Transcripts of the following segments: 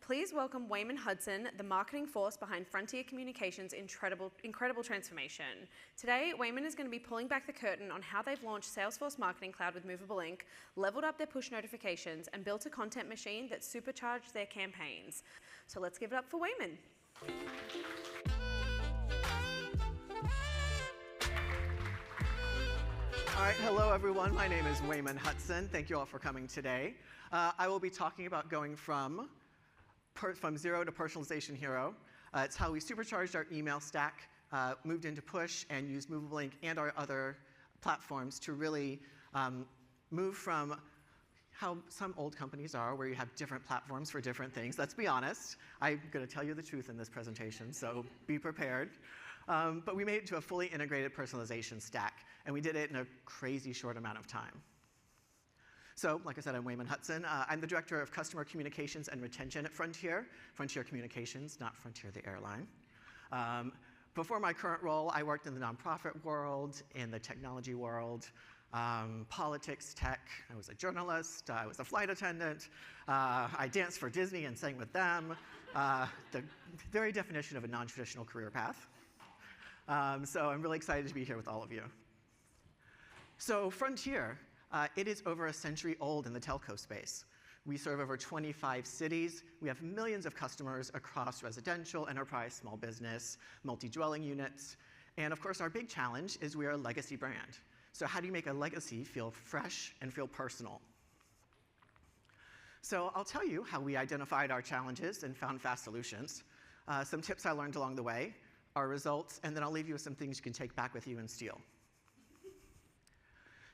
Please welcome Wayman Hudson, the marketing force behind Frontier Communications' incredible transformation. Today, Wayman is going to be pulling back the curtain on how they've launched Salesforce Marketing Cloud with Movable Inc., leveled up their push notifications, and built a content machine that supercharged their campaigns. So let's give it up for Wayman. All right, hello everyone. My name is Wayman Hudson. Thank you all for coming today. I will be talking about going from zero to personalization hero. It's how we supercharged our email stack, moved into push, and used Movable Inc. and our other platforms to really move from how some old companies are, where you have different platforms for different things. Let's be honest. I'm going to tell you the truth in this presentation, so be prepared. But we made it to a fully integrated personalization stack, and we did it in a crazy short amount of time. So, like I said, I'm Wayman Hudson. I'm the Director of Customer Communications and Retention at Frontier. Frontier Communications, not Frontier the airline. Before my current role, I worked in the nonprofit world, in the technology world, politics, tech. I was a journalist. I was a flight attendant. I danced for Disney and sang with them. The very definition of a non-traditional career path. So I'm really excited to be here with all of you. So Frontier, it is over a century old in the telco space. We serve over 25 cities. We have millions of customers across residential, enterprise, small business, multi-dwelling units. And of course, our big challenge is we are a legacy brand. So how do you make a legacy feel fresh and feel personal? So I'll tell you how we identified our challenges and found fast solutions, some tips I learned along the way, our results, and then I'll leave you with some things you can take back with you and steal.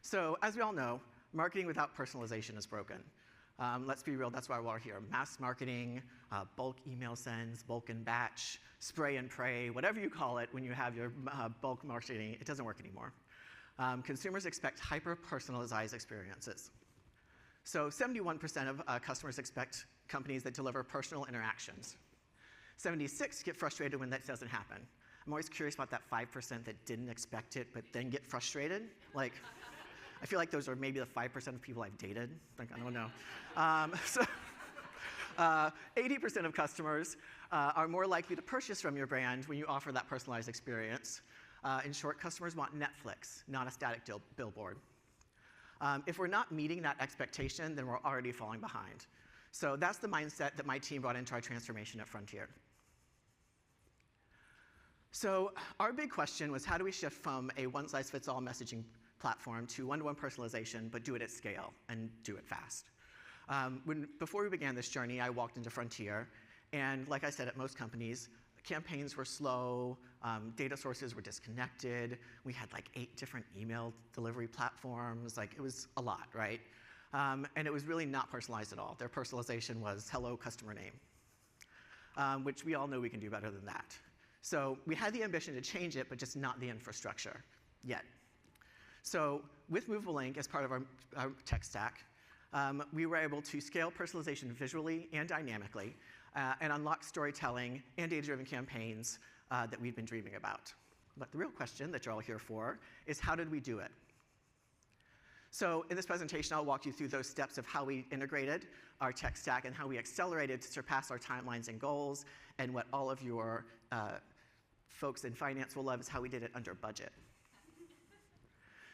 So as we all know, marketing without personalization is broken. Let's be real, that's why we're here. Mass marketing, bulk email sends, bulk and batch, spray and pray, whatever you call it when you have your bulk marketing, it doesn't work anymore. Consumers expect hyper-personalized experiences. So 71% of customers expect companies that deliver personal interactions. 76 get frustrated when that doesn't happen. I'm always curious about that 5% that didn't expect it but then get frustrated. Like, I feel like those are maybe the 5% of people I've dated. Like, I don't know. 80% of customers are more likely to purchase from your brand when you offer that personalized experience. In short, customers want Netflix, not a static billboard. If we're not meeting that expectation, then we're already falling behind. So that's the mindset that my team brought into our transformation at Frontier. So our big question was, how do we shift from a one-size-fits-all messaging platform to one-to-one personalization, but do it at scale and do it fast? Before we began this journey, I walked into Frontier, and like I said, at most companies, campaigns were slow, data sources were disconnected, we had like 8 different email delivery platforms, like it was a lot, right? And it was really not personalized at all. Their personalization was hello customer name, which we all know we can do better than that. So we had the ambition to change it, but just not the infrastructure yet. So with Movable Inc. as part of our tech stack, we were able to scale personalization visually and dynamically, and unlock storytelling and data-driven campaigns that we've been dreaming about. But the real question that you're all here for is, how did we do it? So in this presentation, I'll walk you through those steps of how we integrated our tech stack and how we accelerated to surpass our timelines and goals, and what all of your folks in finance will love is how we did it under budget.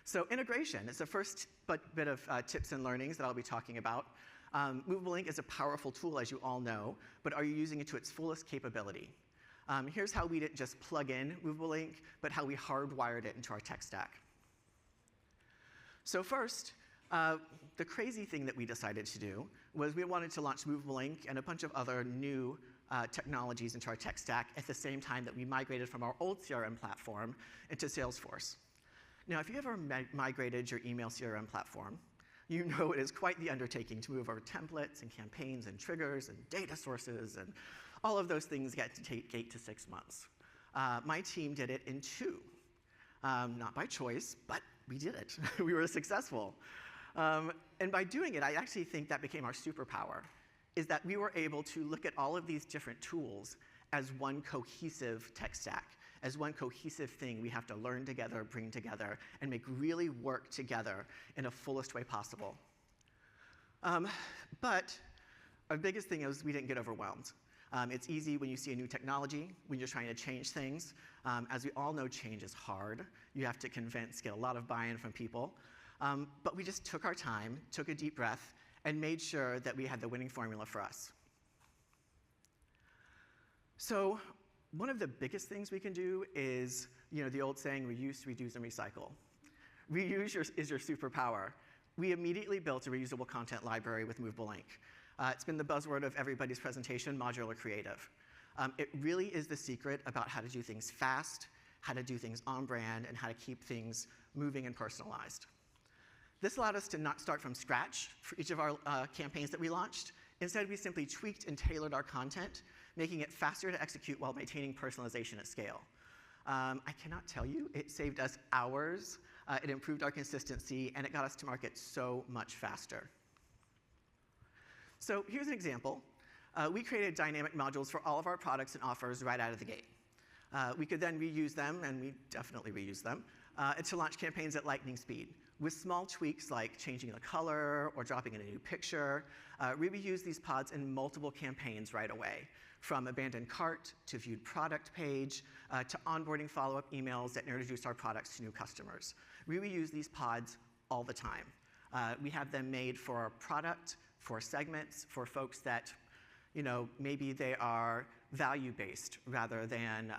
So integration is the first bit of tips and learnings that I'll be talking about. Movable Inc. is a powerful tool, as you all know, but are you using it to its fullest capability? Here's how we didn't just plug in Movable Inc., but how we hardwired it into our tech stack. So first, the crazy thing that we decided to do was we wanted to launch Movable Inc. and a bunch of other new technologies into our tech stack at the same time that we migrated from our old CRM platform into Salesforce. Now, if you ever migrated your email CRM platform, you know it is quite the undertaking to move over templates and campaigns and triggers and data sources, and all of those things get to take 8 to 6 months. My team did it in 2. Not by choice, but we did it. We were successful. And by doing it, I actually think that became our superpower, is that we were able to look at all of these different tools as one cohesive tech stack, as one cohesive thing we have to learn together, bring together, and make really work together in a fullest way possible. But Our biggest thing is we didn't get overwhelmed. It's easy when you see a new technology, when you're trying to change things. As we all know, change is hard. You have to convince, get a lot of buy-in from people. But we just took our time, took a deep breath, and made sure that we had the winning formula for us. So one of the biggest things we can do is, the old saying, reuse, reduce, and recycle. Reuse is your superpower. We immediately built a reusable content library with Movable Ink. It's been the buzzword of everybody's presentation, modular creative. It really is the secret about how to do things fast, how to do things on brand, and how to keep things moving and personalized. This allowed us to not start from scratch for each of our campaigns that we launched. Instead, we simply tweaked and tailored our content, making it faster to execute while maintaining personalization at scale. I cannot tell you, it saved us hours, it improved our consistency, and it got us to market so much faster. So here's an example. We created dynamic modules for all of our products and offers right out of the gate. We could then reuse them, and we definitely reuse them, to launch campaigns at lightning speed. With small tweaks like changing the color or dropping in a new picture, we reuse these pods in multiple campaigns right away, from abandoned cart to viewed product page to onboarding follow-up emails that introduce our products to new customers. We reuse these pods all the time. We have them made for our product, for segments, for folks that, maybe they are value-based rather than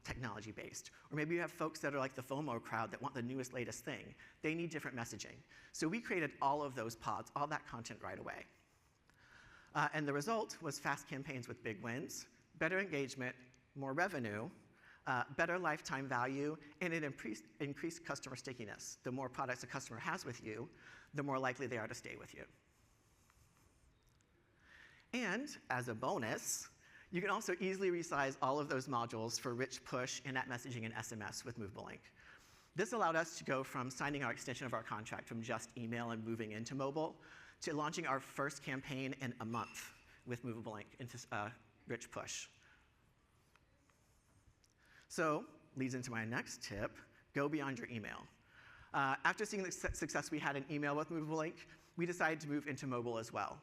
technology-based. Or maybe you have folks that are like the FOMO crowd that want the newest, latest thing. They need different messaging. So we created all of those pods, all that content right away. And the result was fast campaigns with big wins, better engagement, more revenue, better lifetime value, and it increased customer stickiness. The more products a customer has with you, the more likely they are to stay with you. And as a bonus, you can also easily resize all of those modules for rich push, in-app messaging, and SMS with Movable Ink. This allowed us to go from signing our extension of our contract from just email and moving into mobile to launching our first campaign in a month with Movable Ink into rich push. So, leads into my next tip, go beyond your email. After seeing the success we had in email with Movable Ink, we decided to move into mobile as well.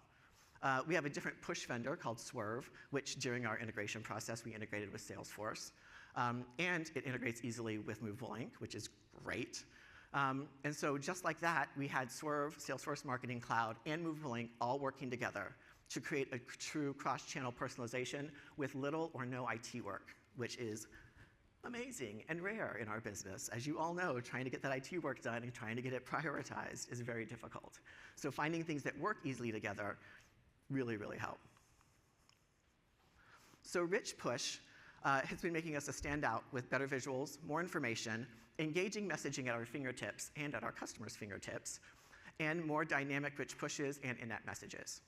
We have a different push vendor called Swerve, which during our integration process, we integrated with Salesforce. And it integrates easily with Movable Ink, which is great. And so just like that, we had Swerve, Salesforce Marketing Cloud, and Movable Ink all working together to create a true cross-channel personalization with little or no IT work, which is amazing and rare in our business. As you all know, trying to get that IT work done and trying to get it prioritized is very difficult. So finding things that work easily together really, really help. So rich push has been making us a standout with better visuals, more information, engaging messaging at our fingertips and at our customers' fingertips, and more dynamic rich pushes and in-app messages.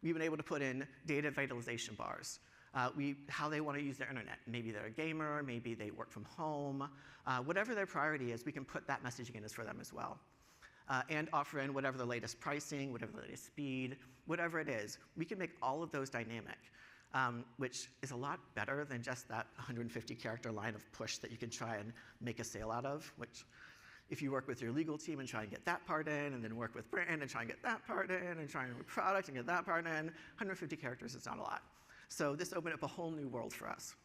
We've been able to put in data vitalization bars, how they want to use their internet. Maybe they're a gamer, maybe they work from home. Whatever their priority is, we can put that messaging in for them as well. And offer in whatever the latest pricing, whatever the latest speed, whatever it is. We can make all of those dynamic, which is a lot better than just that 150-character line of push that you can try and make a sale out of, which if you work with your legal team and try and get that part in, and then work with brand and try and get that part in, and try and work with product and get that part in, 150 characters is not a lot. So this opened up a whole new world for us.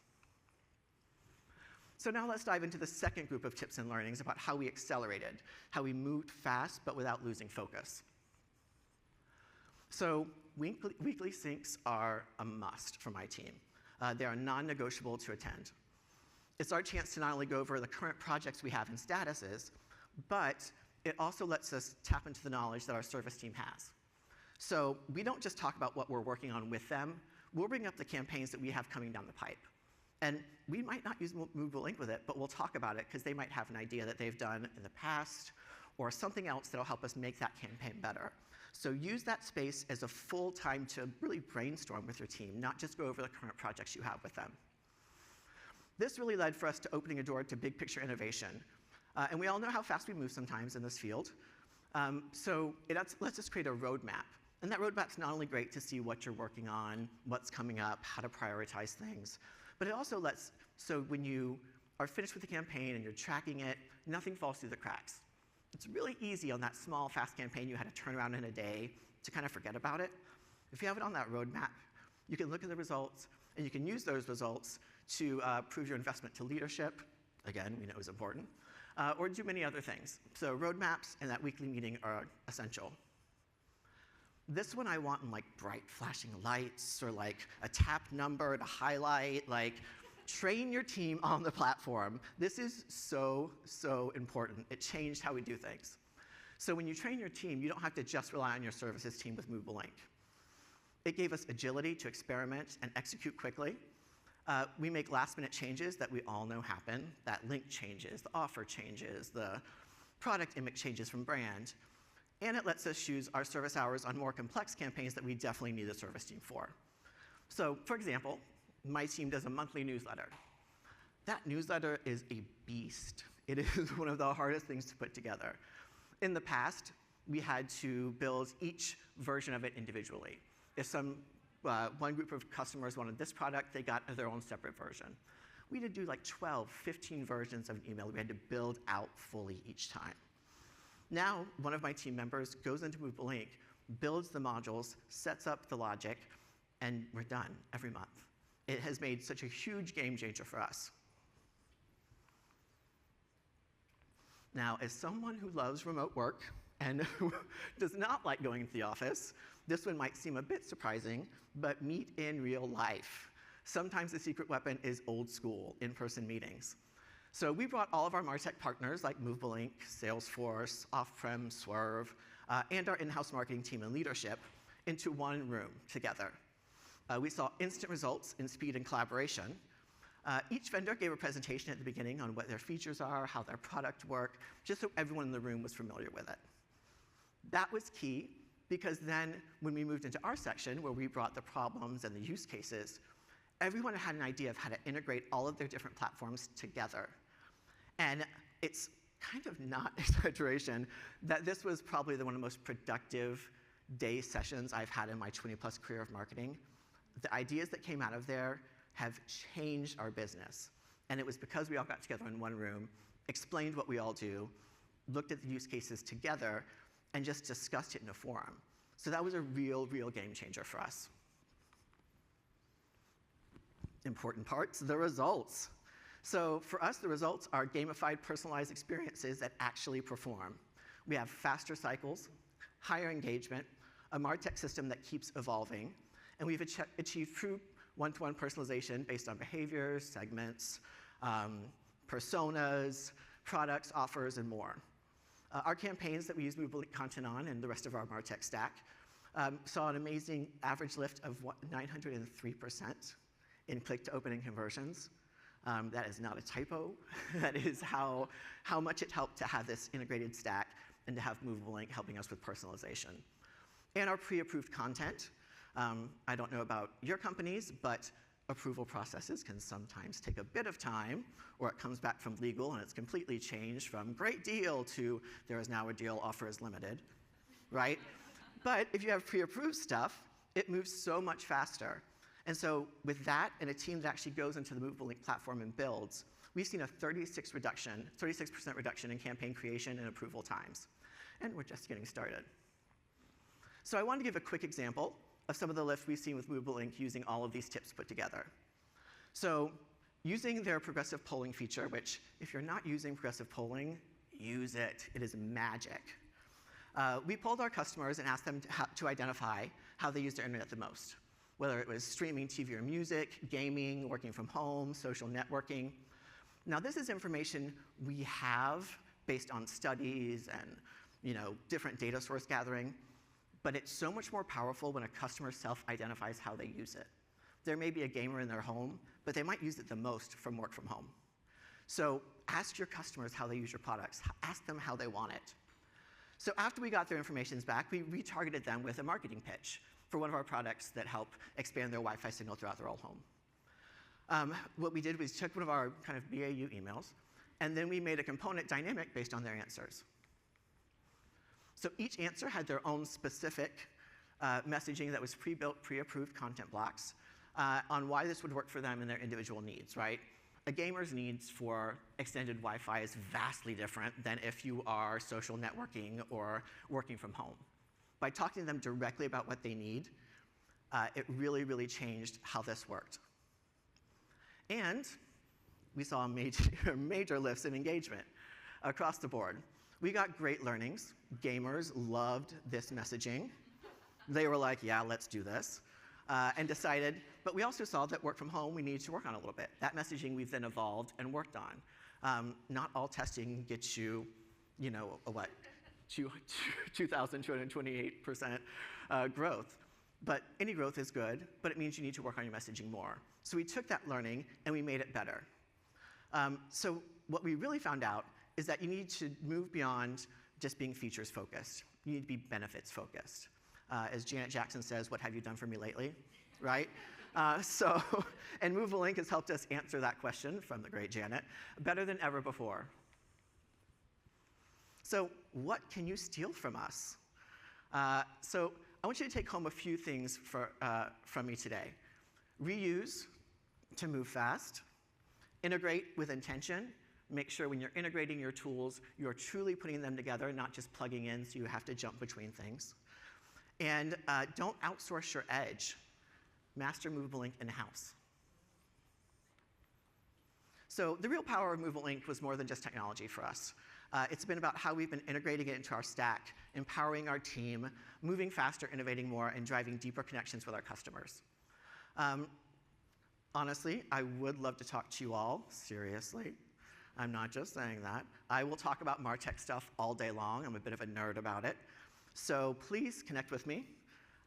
So now let's dive into the second group of tips and learnings about how we accelerated, how we moved fast but without losing focus. So weekly syncs are a must for my team. They are non-negotiable to attend. It's our chance to not only go over the current projects we have and statuses, but it also lets us tap into the knowledge that our service team has. So we don't just talk about what we're working on with them, we'll bring up the campaigns that we have coming down the pipe. And we might not use Movable Ink with it, but we'll talk about it because they might have an idea that they've done in the past or something else that'll help us make that campaign better. So use that space as a full time to really brainstorm with your team, not just go over the current projects you have with them. This really led for us to opening a door to big picture innovation. And we all know how fast we move sometimes in this field. So it lets us create a roadmap. And that roadmap's not only great to see what you're working on, what's coming up, how to prioritize things, but it also lets, so when you are finished with the campaign and you're tracking it, nothing falls through the cracks. It's really easy on that small, fast campaign you had to turn around in a day to kind of forget about it. If you have it on that roadmap, you can look at the results, and you can use those results to prove your investment to leadership. Again, we know is important. Or do many other things. So roadmaps and that weekly meeting are essential. This one I want in like bright flashing lights or like a tap number to highlight, like train your team on the platform. This is so, so important. It changed how we do things. So when you train your team, you don't have to just rely on your services team with Movable Link. It gave us agility to experiment and execute quickly. We make last-minute changes that we all know happen. That link changes, the offer changes, the product image changes from brand. And it lets us use our service hours on more complex campaigns that we definitely need a service team for. So, for example, my team does a monthly newsletter. That newsletter is a beast. It is one of the hardest things to put together. In the past, we had to build each version of it individually. If one group of customers wanted this product, they got their own separate version. We had to do like 12, 15 versions of an email we had to build out fully each time. Now, one of my team members goes into Movable Link, builds the modules, sets up the logic, and we're done every month. It has made such a huge game changer for us. Now, as someone who loves remote work and who does not like going into the office, this one might seem a bit surprising, but meet in real life. Sometimes the secret weapon is old school, in-person meetings. So we brought all of our MarTech partners like Movable Link, Salesforce, Off-Prem, Swerve, and our in-house marketing team and leadership into one room together. We saw instant results in speed and collaboration. Each vendor gave a presentation at the beginning on what their features are, how their product worked, just so everyone in the room was familiar with it. That was key, because then when we moved into our section, where we brought the problems and the use cases, everyone had an idea of how to integrate all of their different platforms together. And it's kind of not exaggeration that this was probably one of the most productive day sessions I've had in my 20-plus career of marketing. The ideas that came out of there have changed our business. And it was because we all got together in one room, explained what we all do, looked at the use cases together, and just discussed it in a forum. So that was a real, real game changer for us. Important parts, the results. So for us, the results are gamified, personalized experiences that actually perform. We have faster cycles, higher engagement, a MarTech system that keeps evolving, and we've achieved true one-to-one personalization based on behaviors, segments, personas, products, offers, and more. Our campaigns that we use Movable content on and the rest of our MarTech stack saw an amazing average lift of 903% in click-to-opening conversions. That is not a typo. That is how much it helped to have this integrated stack and to have Movable Link helping us with personalization. And our pre-approved content. I don't know about your companies, but approval processes can sometimes take a bit of time, or it comes back from legal and it's completely changed from great deal to there is now a deal, offer is limited, right? But if you have pre-approved stuff, it moves so much faster. And so with that and a team that actually goes into the Movable Link platform and builds, we've seen a 36% reduction in campaign creation and approval times. And we're just getting started. So I wanted to give a quick example of some of the lift we've seen with Movable Link using all of these tips put together. So using their progressive polling feature, which if you're not using progressive polling, use it. It is magic. We polled our customers and asked them to identify how they use their internet the most, whether it was streaming TV or music, gaming, working from home, social networking. Now this is information we have based on studies and different data source gathering, but it's so much more powerful when a customer self-identifies how they use it. There may be a gamer in their home, but they might use it the most from work from home. So ask your customers how they use your products. Ask them how they want it. So after we got their information back, we retargeted them with a marketing pitch for one of our products that help expand their Wi-Fi signal throughout their whole home. What we did was took one of our kind of BAU emails, and then we made a component dynamic based on their answers. So each answer had their own specific messaging that was pre-built, pre-approved content blocks on why this would work for them and their individual needs, right? A gamer's needs for extended Wi-Fi is vastly different than if you are social networking or working from home. By talking to them directly about what they need, it really, really changed how this worked. And we saw major lifts in engagement across the board. We got great learnings. Gamers loved this messaging. They were like, yeah, let's do this. And decided, but we also saw that work from home we needed to work on a little bit. That messaging we've then evolved and worked on. Not all testing gets you, what, 2,228% growth. But any growth is good, but it means you need to work on your messaging more. So we took that learning and we made it better. So what we really found out is that you need to move beyond just being features focused. You need to be benefits focused. As Janet Jackson says, what have you done for me lately, right? And Movable has helped us answer that question from the great Janet better than ever before. So what can you steal from us? So I want you to take home a few things from me today. Reuse to move fast. Integrate with intention. Make sure when you're integrating your tools, you're truly putting them together, not just plugging in so you have to jump between things. And don't outsource your edge. Master Movable in-house. So the real power of Movable was more than just technology for us. It's been about how we've been integrating it into our stack, empowering our team, moving faster, innovating more, and driving deeper connections with our customers. Honestly, I would love to talk to you all, seriously. I'm not just saying that. I will talk about MarTech stuff all day long. I'm a bit of a nerd about it. So please connect with me.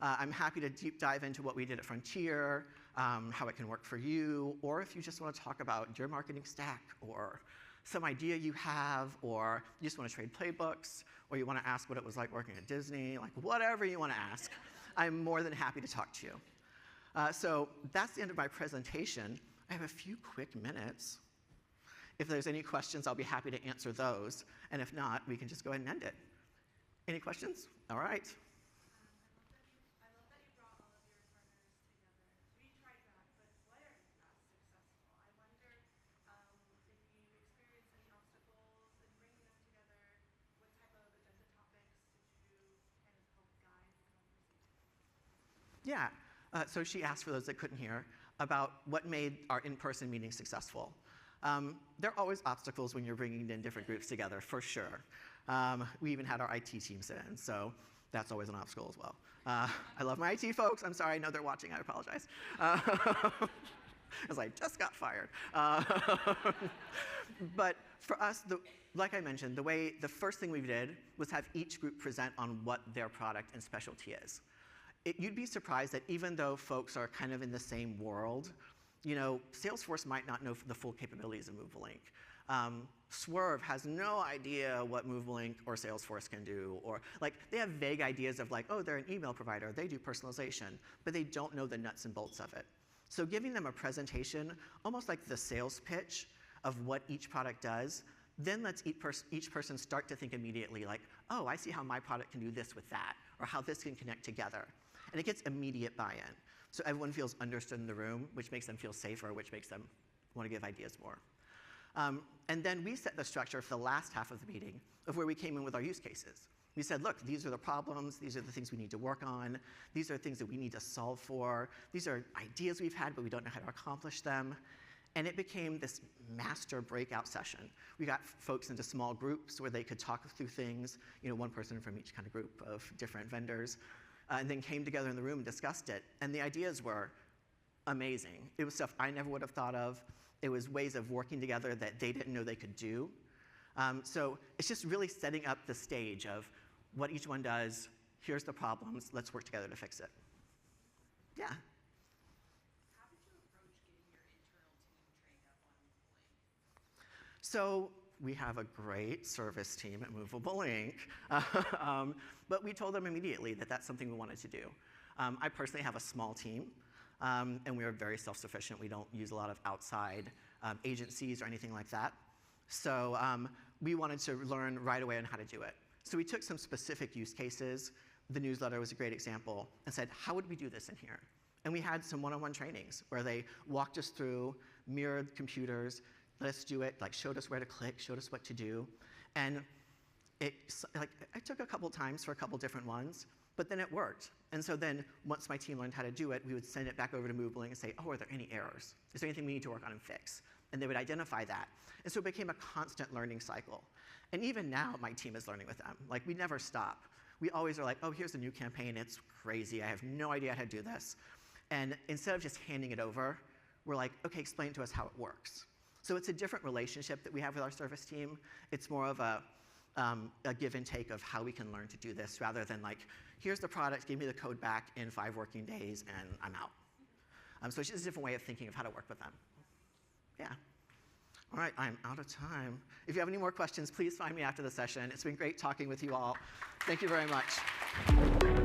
I'm happy to deep dive into what we did at Frontier, how it can work for you, or if you just want to talk about your marketing stack, or some idea you have, or you just want to trade playbooks, or you want to ask what it was like working at Disney, like whatever you want to ask, I'm more than happy to talk to you. So that's the end of my presentation. I have a few quick minutes. If there's any questions, I'll be happy to answer those. And if not, we can just go ahead and end it. Any questions? All right. I love that you brought all of your partners together. We tried that, but why aren't you that successful? I wonder if you experienced any obstacles in bringing them together. What type of agenda topics did you kind of help guide the conversation? Yeah. So she asked, for those that couldn't hear, about what made our in-person meetings successful. There are always obstacles when you're bringing in different groups together, for sure. We even had our IT team sit in, so that's always an obstacle as well. I love my IT folks. I'm sorry, I know they're watching. I apologize. As I just got fired. But for us, like I mentioned, the first thing we did was have each group present on what their product and specialty is. You'd be surprised that even though folks are kind of in the same world, Salesforce might not know the full capabilities of Movable. Swerve has no idea what Movable or Salesforce can do, or they have vague ideas of oh, they're an email provider, they do personalization, but they don't know the nuts and bolts of it. So giving them a presentation, almost like the sales pitch of what each product does, then lets each person start to think immediately oh, I see how my product can do this with that, or how this can connect together. And it gets immediate buy-in. So everyone feels understood in the room, which makes them feel safer, which makes them want to give ideas more. And then we set the structure for the last half of the meeting of where we came in with our use cases. We said, look, these are the problems, these are the things we need to work on, these are things that we need to solve for, these are ideas we've had, but we don't know how to accomplish them. And it became this master breakout session. We got folks into small groups where they could talk through things, one person from each kind of group of different vendors, and then came together in the room and discussed it. And the ideas were amazing. It was stuff I never would have thought of. It was ways of working together that they didn't know they could do. So it's just really setting up the stage of what each one does. Here's the problems. Let's work together to fix it. Yeah. How did you approach getting your internal team trained up on Movable? So we have a great service team at Movable but we told them immediately that that's something we wanted to do. I personally have a small team, and we are very self-sufficient. We don't use a lot of outside agencies or anything like that. So we wanted to learn right away on how to do it. So we took some specific use cases. The newsletter was a great example, and said, how would we do this in here? And we had some one-on-one trainings where they walked us through, mirrored computers, let us do it, showed us where to click, showed us what to do. And it took a couple times for a couple different ones, But then it worked. And so then once my team learned how to do it, we would send it back over to Movable and say, oh, are there any errors? Is there anything we need to work on and fix? And they would identify that. And so it became a constant learning cycle. And even now, my team is learning with them. Like, we never stop. We always are like, oh, here's a new campaign. It's crazy. I have no idea how to do this. And instead of just handing it over, we're like, OK, explain to us how it works. So it's a different relationship that we have with our service team. It's more of a give and take of how we can learn to do this, rather than like, here's the product, give me the code back in 5 working days, and I'm out. So it's just a different way of thinking of how to work with them. Yeah. All right, I'm out of time. If you have any more questions, please find me after the session. It's been great talking with you all. Thank you very much.